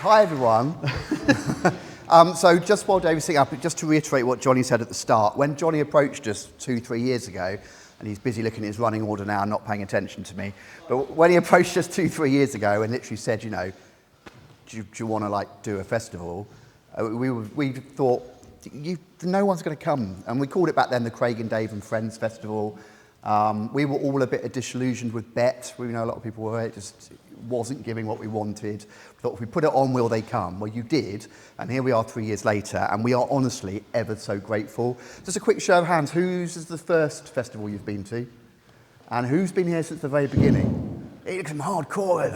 Hi everyone. So just while David's sitting up, just to reiterate what Johnny said at the start, when Johnny approached us 2-3 years ago, and he's busy looking at his running order now, not paying attention to me, but when he approached us 2-3 years ago and literally said, you know, do you want to do a festival? We thought, no one's going to come. And we called it back then the Craig and Dave and Friends Festival. We were all a bit disillusioned with Bet. We know a lot of people were. It just wasn't giving what we wanted. We thought if we put it on, will they come? Well, you did. And here we are 3 years later. And we are honestly ever so grateful. Just a quick show of hands. Whose is the first festival you've been to? And who's been here since the very beginning? It looks some hardcore.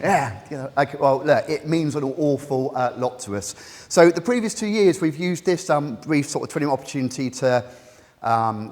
Yeah. You know, okay, well, look, it means an awful lot to us. So the previous 2 years, we've used this brief sort of 20-minute opportunity to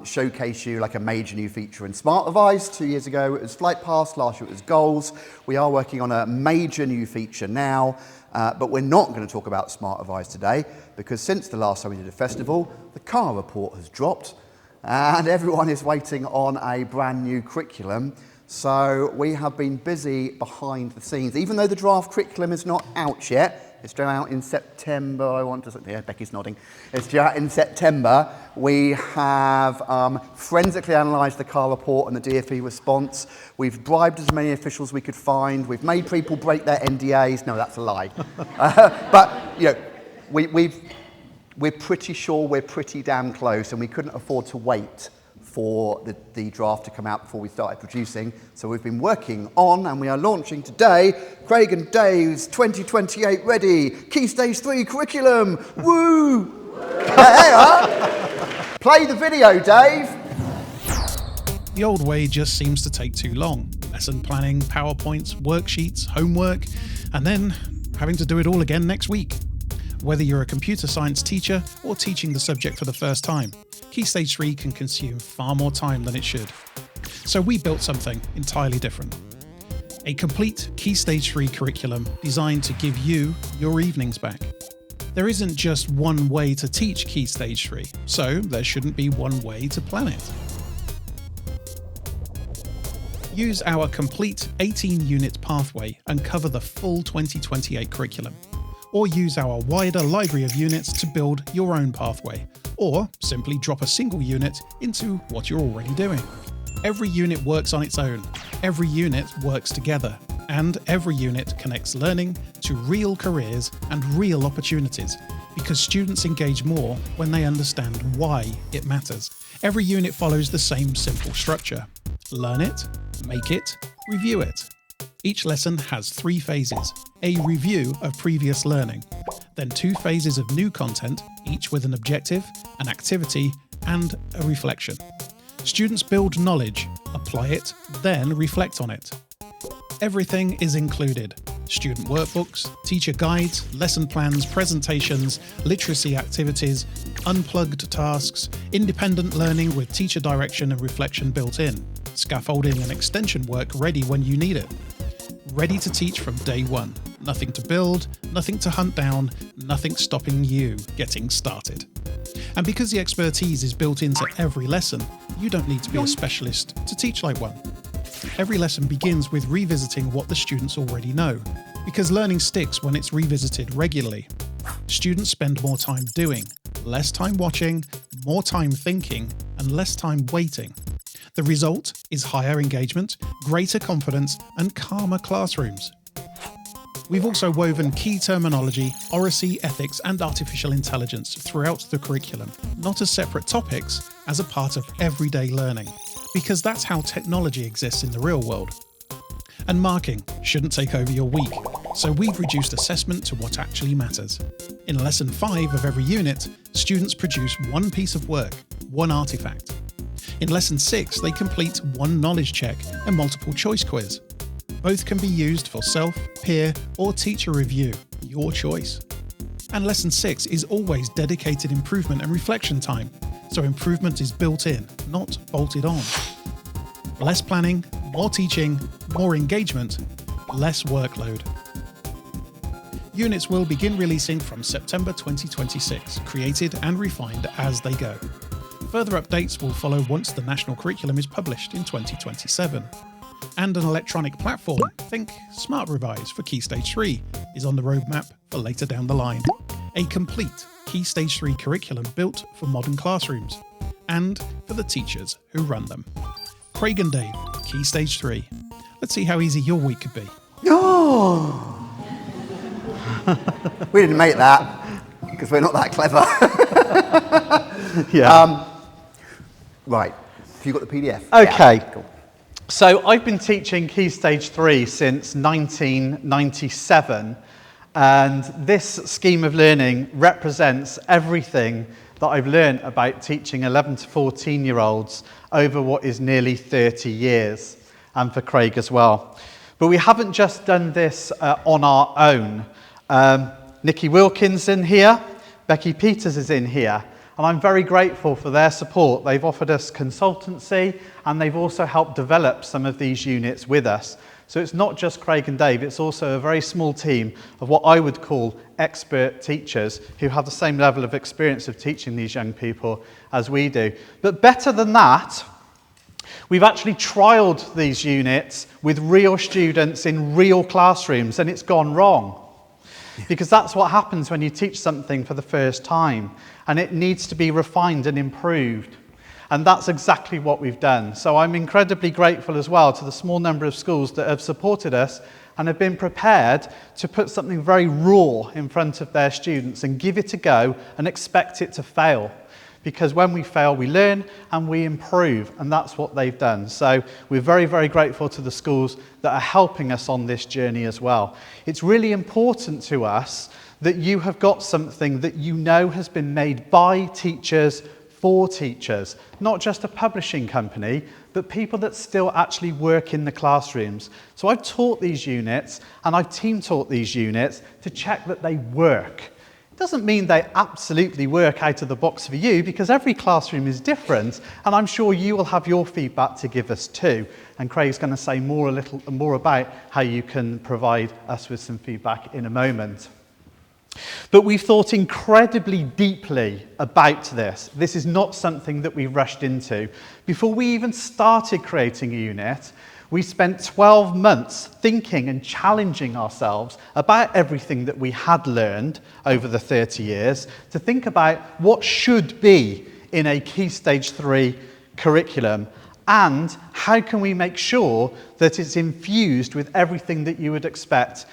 showcase you like a major new feature in Smart Advice. 2 years ago, it was Flight Pass. Last year, it was Goals. We are working on a major new feature now, but we're not going to talk about Smart Advice today because since the last time we did a festival, the car report has dropped and everyone is waiting on a brand new curriculum. So we have been busy behind the scenes. Even though the draft curriculum is not out yet, it's due out in September, yeah, Becky's nodding. It's due out in September. We have forensically analysed the car report and the DfE response. We've bribed as many officials we could find. We've made people break their NDAs. No, that's a lie. But, you know, we're pretty sure we're pretty damn close and we couldn't afford to wait for the draft to come out before we started producing. So we've been working on, and we are launching today, Craig and Dave's 2028 Ready Key Stage 3 curriculum. Woo! There you are. Play the video, Dave. The old way just seems to take too long. Lesson planning, PowerPoints, worksheets, homework, and then having to do it all again next week. Whether you're a computer science teacher or teaching the subject for the first time, Key Stage 3 can consume far more time than it should. So we built something entirely different. A complete Key Stage 3 curriculum designed to give you your evenings back. There isn't just one way to teach Key Stage 3, so there shouldn't be one way to plan it. Use our complete 18-unit pathway and cover the full 2028 curriculum. Or use our wider library of units to build your own pathway, or simply drop a single unit into what you're already doing. Every unit works on its own, every unit works together, and every unit connects learning to real careers and real opportunities, because students engage more when they understand why it matters. Every unit follows the same simple structure. Learn it, make it, review it. Each lesson has 3 phases: a review of previous learning, then 2 phases of new content, each with an objective, an activity, and a reflection. Students build knowledge, apply it, then reflect on it. Everything is included: student workbooks, teacher guides, lesson plans, presentations, literacy activities, unplugged tasks, independent learning with teacher direction and reflection built in, scaffolding and extension work ready when you need it. Ready to teach from day one. Nothing to build, nothing to hunt down, nothing stopping you getting started. And because the expertise is built into every lesson, you don't need to be a specialist to teach like one. Every lesson begins with revisiting what the students already know, because learning sticks when it's revisited regularly. Students spend more time doing, less time watching, more time thinking, and less time waiting. The result is higher engagement, greater confidence, and calmer classrooms. We've also woven key terminology, oracy, ethics, and artificial intelligence throughout the curriculum, not as separate topics, as a part of everyday learning, because that's how technology exists in the real world. And marking shouldn't take over your week, so we've reduced assessment to what actually matters. In Lesson 5 of every unit, students produce 1 piece of work, 1 artifact. In Lesson 6, they complete 1 knowledge check and multiple choice quiz. Both can be used for self, peer, or teacher review, your choice. And Lesson 6 is always dedicated improvement and reflection time, so improvement is built in, not bolted on. Less planning, more teaching, more engagement, less workload. Units will begin releasing from September 2026, created and refined as they go. Further updates will follow once the national curriculum is published in 2027. And an electronic platform, think Smart Revise for Key Stage 3, is on the roadmap for later down the line. A complete Key Stage 3 curriculum built for modern classrooms and for the teachers who run them. Craig and Dave, Key Stage 3. Let's see how easy your week could be. Oh! We didn't make that because we're not that clever. Yeah. Right. Have you got the PDF? Okay. Yeah. Cool. So I've been teaching Key Stage 3 since 1997, and this scheme of learning represents everything that I've learned about teaching 11 to 14-year-olds over what is nearly 30 years, and for Craig as well. But we haven't just done this on our own. Nikki Wilkins in here, Becky Peters is in here, and I'm very grateful for their support. They've offered us consultancy, and they've also helped develop some of these units with us. So it's not just Craig and Dave, it's also a very small team of what I would call expert teachers who have the same level of experience of teaching these young people as we do. But better than that, we've actually trialled these units with real students in real classrooms, and it's gone wrong. Because that's what happens when you teach something for the first time, and it needs to be refined and improved. And that's exactly what we've done. So I'm incredibly grateful as well to the small number of schools that have supported us and have been prepared to put something very raw in front of their students and give it a go and expect it to fail. Because when we fail, we learn and we improve, and that's what they've done. So we're very, very grateful to the schools that are helping us on this journey as well. It's really important to us that you have got something that you know has been made by teachers for teachers, not just a publishing company, but people that still actually work in the classrooms. So I've taught these units, and I've team taught these units to check that they work. It doesn't mean they absolutely work out of the box for you, because every classroom is different, and I'm sure you will have your feedback to give us too. And Craig's going to say a little more about how you can provide us with some feedback in a moment. But we've thought incredibly deeply about this. This is not something that we rushed into. Before we even started creating a unit, we spent 12 months thinking and challenging ourselves about everything that we had learned over the 30 years to think about what should be in a Key Stage 3 curriculum, and how can we make sure that it's infused with everything that you would expect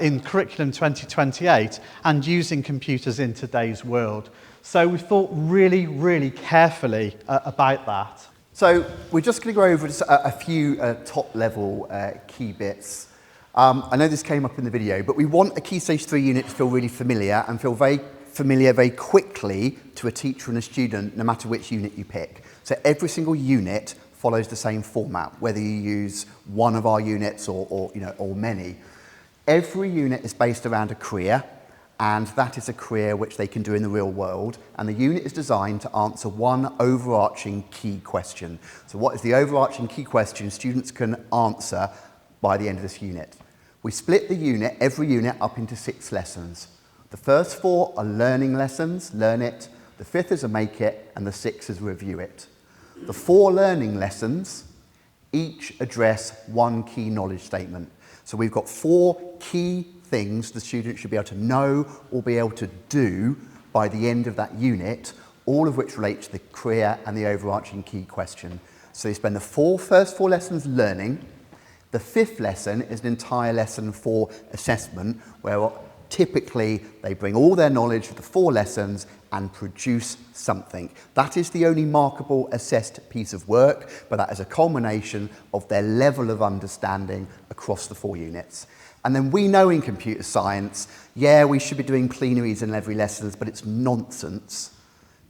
in Curriculum 2028 and using computers in today's world. So we thought really, really carefully about that. So we're just going to go over just a few top-level key bits. I know this came up in the video, but we want a Key Stage 3 unit to feel really familiar and feel very familiar very quickly to a teacher and a student, no matter which unit you pick. So every single unit follows the same format, whether you use one of our units or many. Every unit is based around a career, and that is a career which they can do in the real world, and the unit is designed to answer one overarching key question. So what is the overarching key question students can answer by the end of this unit? We split the unit, every unit, up into 6 lessons. The first 4 are learning lessons, learn it, the 5th is a make it, and the 6th is review it. The 4 learning lessons each address one key knowledge statement. So we've got 4 key things the student should be able to know or be able to do by the end of that unit, all of which relate to the career and the overarching key question. So they spend the first 4 lessons learning. The 5th lesson is an entire lesson for assessment, where typically they bring all their knowledge of the 4 lessons and produce something. That is the only markable assessed piece of work, but that is a culmination of their level of understanding across the 4 units. And then we know in computer science, yeah, we should be doing plenaries in every lesson, but it's nonsense.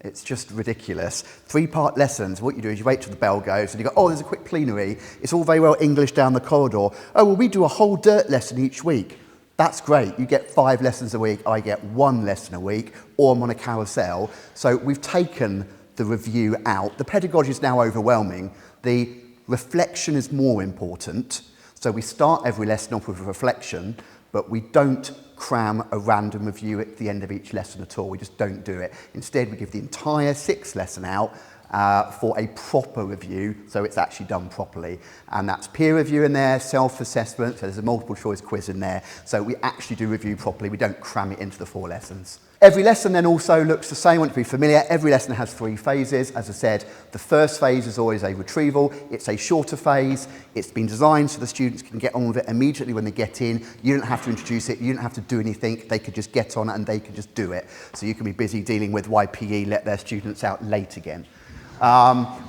It's just ridiculous. 3-part lessons, what you do is you wait till the bell goes and you go, oh, there's a quick plenary. It's all very well English down the corridor. Oh, well, we do a whole dirt lesson each week. That's great. You get 5 lessons a week. I get 1 lesson a week, or I'm on a carousel. So we've taken the review out. The pedagogy is now overwhelming. The reflection is more important. So we start every lesson off with a reflection, but we don't cram a random review at the end of each lesson at all. We just don't do it. Instead, we give the entire 6th lesson out for a proper review, so it's actually done properly. And that's peer review in there, self-assessment, so there's a multiple choice quiz in there. So we actually do review properly, we don't cram it into the 4 lessons. Every lesson then also looks the same. I want to be familiar. Every lesson has 3 phases. As I said, the first phase is always a retrieval. It's a shorter phase. It's been designed so the students can get on with it immediately when they get in. You don't have to introduce it. You don't have to do anything. They could just get on it and they could just do it. So you can be busy dealing with why PE let their students out late again.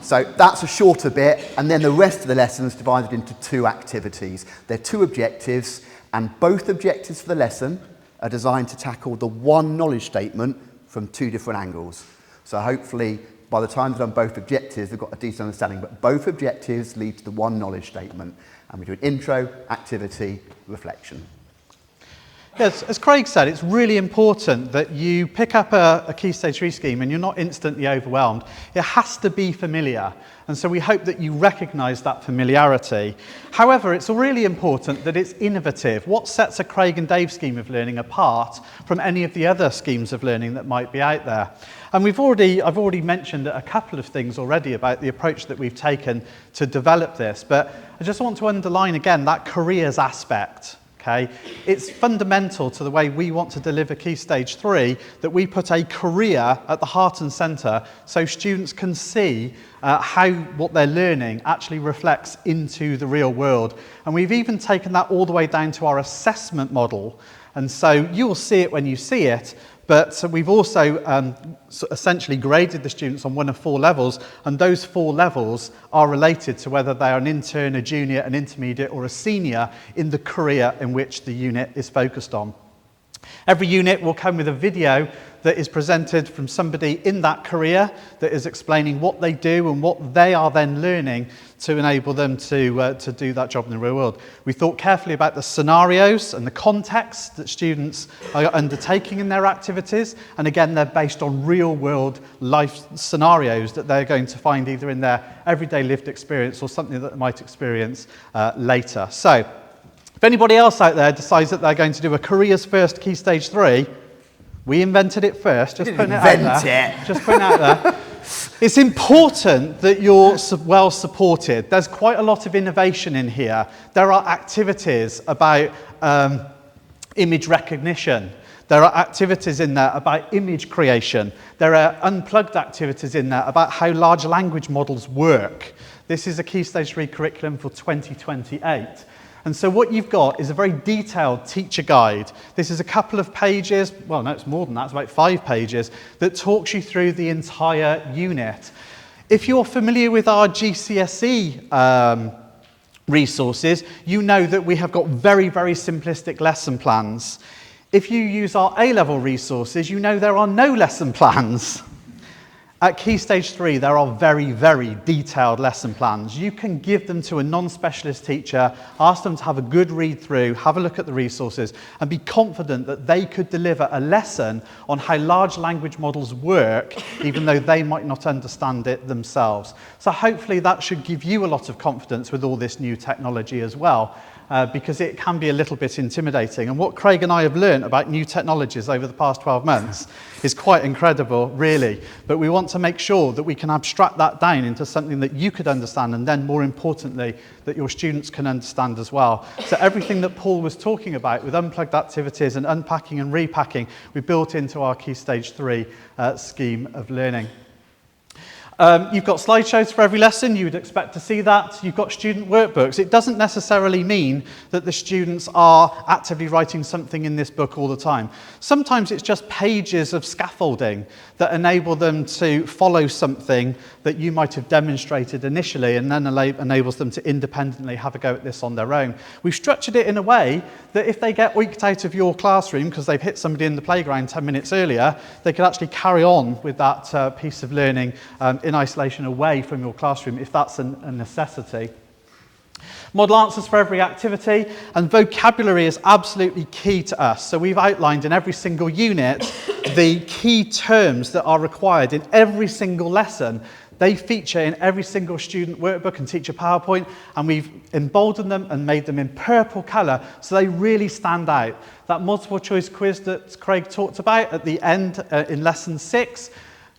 So that's a shorter bit, and then the rest of the lesson is divided into 2 activities. There are 2 objectives, and both objectives for the lesson are designed to tackle the one knowledge statement from 2 different angles. So hopefully, by the time they've done both objectives, they've got a decent understanding, but both objectives lead to the one knowledge statement. And we do an intro, activity, reflection. Yes, as Craig said, it's really important that you pick up a Key Stage 3 scheme and you're not instantly overwhelmed. It has to be familiar, and so we hope that you recognise that familiarity. However, it's really important that it's innovative. What sets a Craig and Dave scheme of learning apart from any of the other schemes of learning that might be out there? And I've already mentioned a couple of things already about the approach that we've taken to develop this, but I just want to underline again that careers aspect. Okay, it's fundamental to the way we want to deliver Key Stage 3 that we put a career at the heart and centre so students can see how what they're learning actually reflects into the real world. And we've even taken that all the way down to our assessment model. And so you'll see it when you see it, but so we've also essentially graded the students on one of 4 levels, and those 4 levels are related to whether they are an intern, a junior, an intermediate, or a senior in the career in which the unit is focused on. Every unit will come with a video that is presented from somebody in that career that is explaining what they do and what they are then learning to enable them to do that job in the real world. We thought carefully about the scenarios and the context that students are undertaking in their activities, and again they're based on real world life scenarios that they're going to find either in their everyday lived experience or something that they might experience later. So if anybody else out there decides that they're going to do a careers first Key Stage 3, we invented it first, just putting it out there. Just putting it out there. It's important that you're well supported. There's quite a lot of innovation in here. There are activities about image recognition. There are activities in there about image creation. There are unplugged activities in there about how large language models work. This is a Key Stage 3 curriculum for 2028. And so what you've got is a very detailed teacher guide. This is a couple of pages, well, no, it's more than that, it's about 5 pages, that talks you through the entire unit. If you're familiar with our GCSE resources, you know that we have got very, very simplistic lesson plans. If you use our A-level resources, you know there are no lesson plans. At Key Stage 3, there are very, very detailed lesson plans. You can give them to a non-specialist teacher, ask them to have a good read through, have a look at the resources, and be confident that they could deliver a lesson on how large language models work, even though they might not understand it themselves. So hopefully that should give you a lot of confidence with all this new technology as well. Because it can be a little bit intimidating. And what Craig and I have learned about new technologies over the past 12 months is quite incredible, really. But we want to make sure that we can abstract that down into something that you could understand, and then more importantly, that your students can understand as well. So everything that Paul was talking about with unplugged activities and unpacking and repacking, we built into our Key Stage 3 scheme of learning. You've got slideshows for every lesson, you would expect to see that. You've got student workbooks. It doesn't necessarily mean that the students are actively writing something in this book all the time. Sometimes it's just pages of scaffolding that enable them to follow something that you might have demonstrated initially, and then enables them to independently have a go at this on their own. We've structured it in a way that if they get weeked out of your classroom because they've hit somebody in the playground 10 minutes earlier, they can actually carry on with that piece of learning in isolation away from your classroom if that's a necessity. Model answers for every activity, and vocabulary is absolutely key to us. So we've outlined in every single unit the key terms that are required in every single lesson. They feature in every single student workbook and teacher PowerPoint, and we've emboldened them and made them in purple colour so they really stand out. That multiple choice quiz that Craig talked about at the end in lesson 6,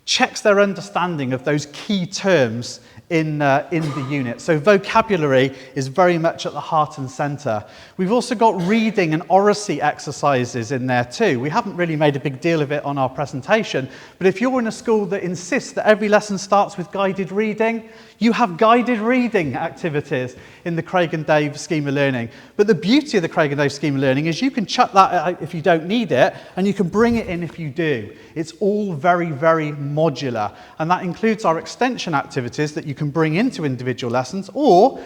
checks their understanding of those key terms in the unit. So vocabulary is very much at the heart and centre. We've also got reading and oracy exercises in there too. We haven't really made a big deal of it on our presentation, but if you're in a school that insists that every lesson starts with guided reading, you have guided reading activities in the Craig and Dave scheme of learning. But the beauty of the Craig and Dave scheme of learning is you can chuck that out if you don't need it, and you can bring it in if you do. It's all very, very modular, and that includes our extension activities that you can bring into individual lessons, or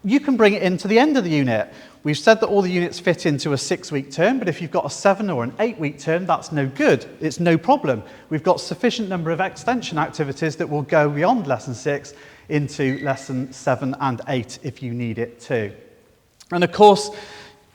you can bring it into the end of the unit. We've said that all the units fit into a 6-week term, but if you've got a 7 or an 8-week term, that's no good. It's no problem. We've got sufficient number of extension activities that will go beyond lesson 6 into lesson 7 and 8 if you need it too. And of course,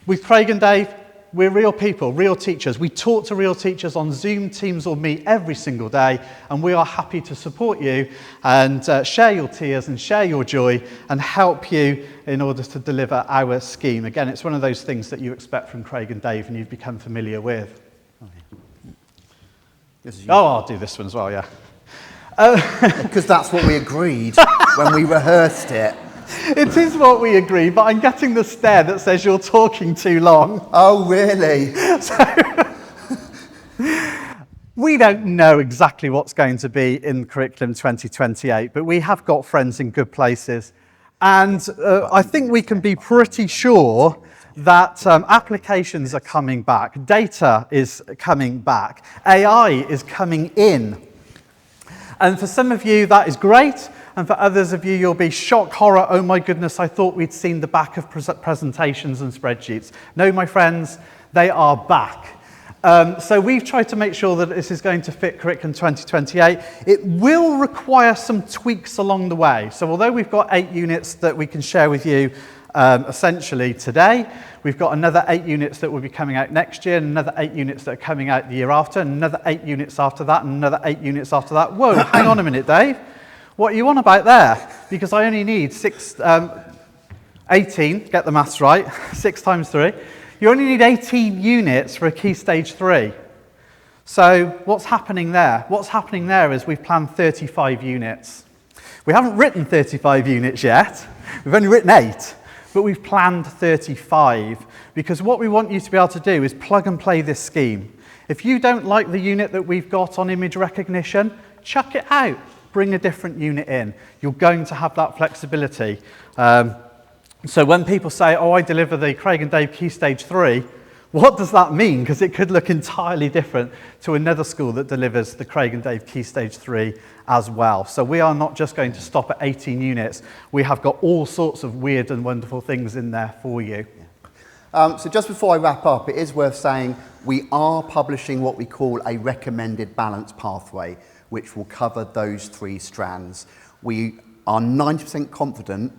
with Craig and Dave, we're real people, real teachers. We talk to real teachers on Zoom, Teams or Meet every single day, and we are happy to support you and share your tears and share your joy and help you in order to deliver our scheme. Again, it's one of those things that you expect from Craig and Dave and you've become familiar with. Oh, I'll do this one as well, yeah. Because that's what we agreed when we rehearsed it. It is what we agree, but I'm getting the stare that says you're talking too long. Oh, really? So, we don't know exactly what's going to be in Curriculum 2028, but we have got friends in good places. And I think we can be pretty sure that applications are coming back, data is coming back, AI is coming in. And for some of you, that is great. And for others of you, you'll be shock, horror, oh my goodness, I thought we'd seen the back of presentations and spreadsheets. No, my friends, they are back. So we've tried to make sure that this is going to fit Curriculum 2028. It will require some tweaks along the way. So although we've got 8 units that we can share with you essentially today, we've got another 8 units that will be coming out next year, and another 8 units that are coming out the year after, and another 8 units after that, and another 8 units after that. Whoa, hang on a minute, Dave. What are you on about there? Because I only need 18, get the maths right, 6 times 3. You only need 18 units for a Key Stage 3. So what's happening there? What's happening there is we've planned 35 units. We haven't written 35 units yet. We've only written 8, but we've planned 35. Because what we want you to be able to do is plug and play this scheme. If you don't like the unit that we've got on image recognition, chuck it out. Bring a different unit in. You're going to have that flexibility. So when people say, oh, I deliver the Craig and Dave Key Stage 3, what does that mean? Because it could look entirely different to another school that delivers the Craig and Dave Key Stage 3 as well. So we are not just going to stop at 18 units. We have got all sorts of weird and wonderful things in there for you. So just before I wrap up, it is worth saying we are publishing what we call a recommended balance pathway, which will cover those 3 strands. We are 90% confident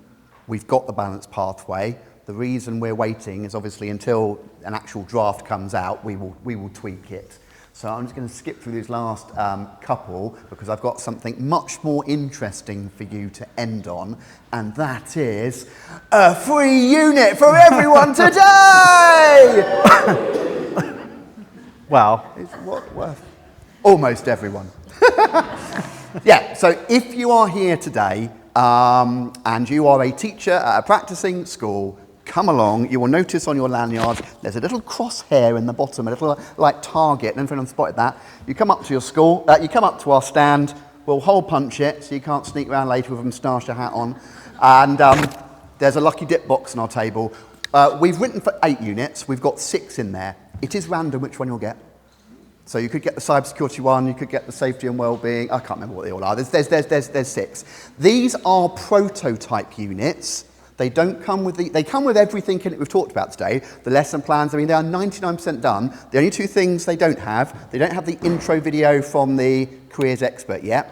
we've got the balance pathway. The reason we're waiting is obviously until an actual draft comes out, we will tweak it. So I'm just going to skip through these last couple because I've got something much more interesting for you to end on, and that is a free unit for everyone today! Well, it's worth almost everyone. Yeah, so if you are here today and you are a teacher at a practicing school, come along. You will notice on your lanyard there's a little crosshair in the bottom, a little like target. And if anyone spotted that, you come up to your school, you come up to our stand, we'll hole punch it so you can't sneak around later with a moustache or hat on. And there's a lucky dip box on our table. We've written for 8 units, we've got 6 in there. It is random which one you'll get. So you could get the cybersecurity one, you could get the safety and wellbeing. I can't remember what they all are. There's 6. These are prototype units. They don't come with they come with everything in it we've talked about today. The lesson plans, I mean, they are 99% done. The only 2 things they don't have the intro video from the careers expert yet,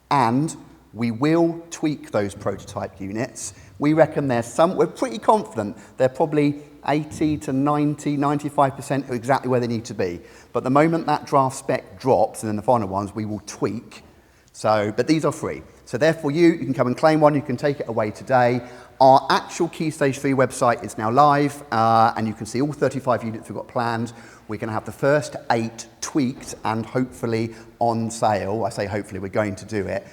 and we will tweak those prototype units. We reckon we're pretty confident they're probably 80 to 90, 95% exactly where they need to be. But the moment that draft spec drops and then the final ones, we will tweak. So, but these are free. So therefore you can come and claim one, you can take it away today. Our actual Key Stage 3 website is now live, and you can see all 35 units we've got planned. We're going to have the first 8 tweaked and hopefully on sale. I say hopefully, we're going to do it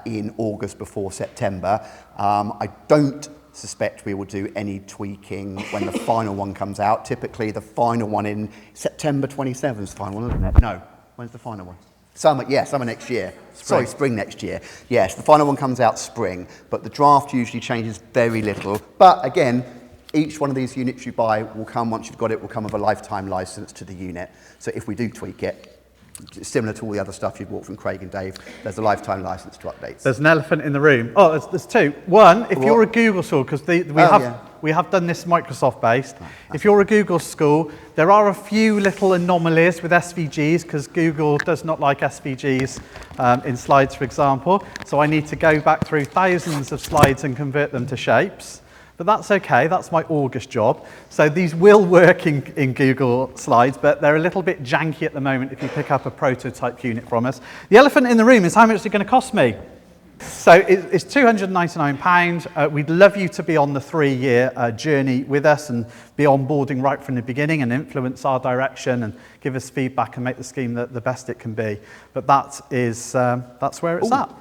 in August before September. I don't suspect we will do any tweaking when the final one comes out. Typically the final one in September 27th is the final one, isn't it? No, when's the final one? Summer next year. Sorry, spring next year. Yes, the final one comes out spring, but the draft usually changes very little. But again, each one of these units you buy will come, once you've got it, will come with a lifetime license to the unit. So if we do tweak it, similar to all the other stuff you've bought from Craig and Dave, there's a lifetime license to updates. There's an elephant in the room. Oh, there's 2. One, if you're a Google school, because we have done this Microsoft based. If you're a Google school, there are a few little anomalies with SVGs, because Google does not like SVGs in slides, for example. So I need to go back through thousands of slides and convert them to shapes. But that's okay, that's my August job. So these will work in Google Slides, but they're a little bit janky at the moment if you pick up a prototype unit from us. The elephant in the room is how much it's going to cost me. So it's £299. We'd love you to be on the 3-year journey with us and be onboarding right from the beginning and influence our direction and give us feedback and make the scheme the best it can be. But that's where it's at.